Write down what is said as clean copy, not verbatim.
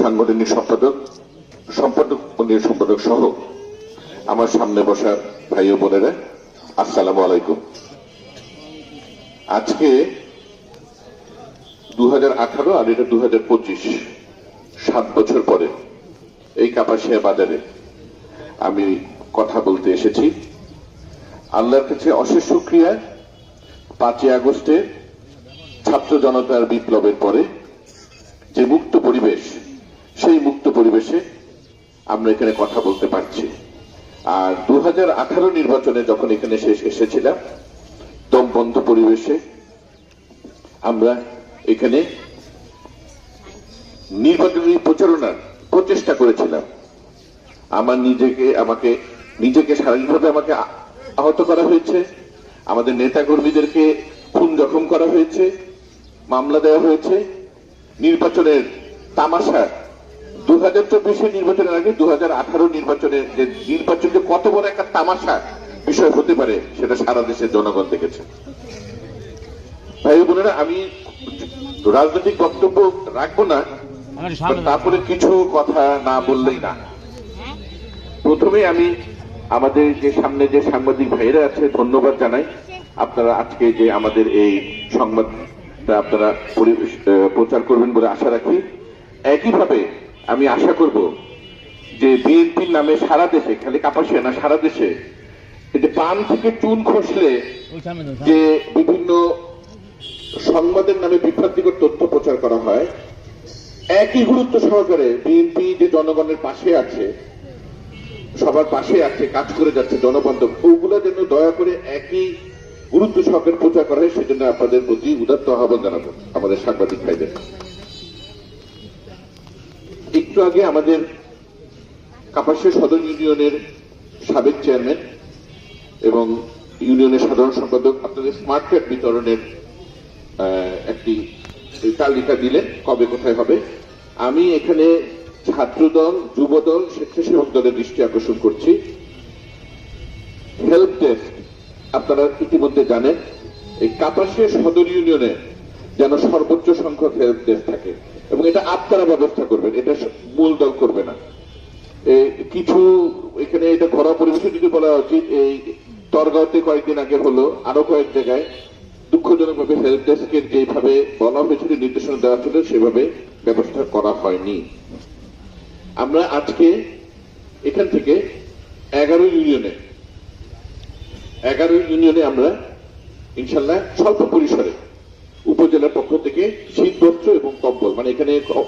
সাংগঠনিক সম্পাদক সম্পাদক সহ আমার সামনে বসা ভাই ও বোনেরা, আসসালামু আলাইকুম। আজকে 2018 আর এটা 2025, 7 বছর পরে এই কাপাসিয়া বাজারে আমি কথা বলতে এসেছি। আল্লাহর কাছে অশেষ শুকরিয়া, 5ই আগস্টে ছাত্র জনতার বিপ্লবের পরে যে মুক্ত পরিবেশ, সেই মুক্ত পরিবেশে আমরা এখানে কথা বলতে পারছি। আর 2018 নির্বাচনে যখন এখানে এসেছিলাম, দমবন্ধ পরিবেশে আমরা এখানে নির্বাচনী প্রচারণার প্রচেষ্টা করেছিলাম। আমাকে নিজেকে শারীরিকভাবে আমাকে আহত করা হয়েছে, আমাদের নেতা কর্মীদেরকে খুন জখম করা হয়েছে, মামলা দেওয়া হয়েছে। নির্বাচনের তামাশা 2024 নির্বাচনের আগে 2018 নির্বাচনের যে নির্বাচন যে কত বড় একটা তামাশা বিষয় হতে পারে সেটা সারা দেশের জনগণ দেখেছে। ভাই বোনেরা, আমি রাজনৈতিক বক্তব্য রাখবো না, তারপরে কিছু কথা না বললেই না। প্রথমে আমি আমাদের যে সামনে যে সাংবাদিক ভাইরা আছে ধন্যবাদ জানাই। আপনারা আজকে যে আমাদের এই সংবাদটা আপনারা প্রচার করবেন বলে আশা রাখি। একইভাবে আমি আশা করব যে বিএনপির নামে সারা দেশে, খালি কাপাসিয়া না, সারা দেশে যে পান থেকে চুন খসলে যে বিভিন্ন সংবাদের নামে বিভ্রান্তিকর তথ্য প্রচার করা হয়, একই গুরুত্ব সহকারে বিএনপি যে জনগণের পাশে আছে, সবার পাশে আছে, কাজ করে যাচ্ছে জনবান্ধব, ওগুলো যেন দয়া করে একই গুরুত্ব সহকারে প্রচার করা হয়, সেজন্য আপনাদের প্রতি উদাত্ত আহ্বান জানাবো আমাদের সাংবাদিক ভাইদের। একটু আগে আমাদের কাপাসিয়া সদর ইউনিয়নের সাবেক চেয়ারম্যান এবং ইউনিয়নের সাধারণ সম্পাদক আপনাদের স্মার্ট কার্ড বিতরণের একটি তালিকা দিলেন, কবে কোথায় হবে। আমি এখানে ছাত্রদল, যুবদল, স্বেচ্ছাসেবক দলের দৃষ্টি আকর্ষণ করছি। হেল্প ডেস্ক আপনারা ইতিমধ্যে জানেন, এই কাপাসিয়া সদর ইউনিয়নে যেন সর্বোচ্চ সংখ্যক হেল্প ডেস্ক থাকে এবং এটা আপনারা ব্যবস্থা করবেন, এটা মূল দল করবে না। কিছু এখানে এটা ঘরোয়া পরিবেশে যদি বলা উচিত, এই তরগাঁওতে কয়েকদিন আগে হলো, আরো কয়েক জায়গায় দুঃখজনকভাবে হেল্প ডেস্কের যেভাবে বলা হয়েছিল, নির্দেশনা দেওয়া ছিল, সেভাবে ব্যবস্থা করা হয়নি। আমরা আজকে এখান থেকে 11 ইউনিয়নে আমরা ইনশাল্লাহ স্বল্প পরিসরে উপজেলার পক্ষ থেকে শীত বস্ত্র এবং কম্বল, মানে এখানে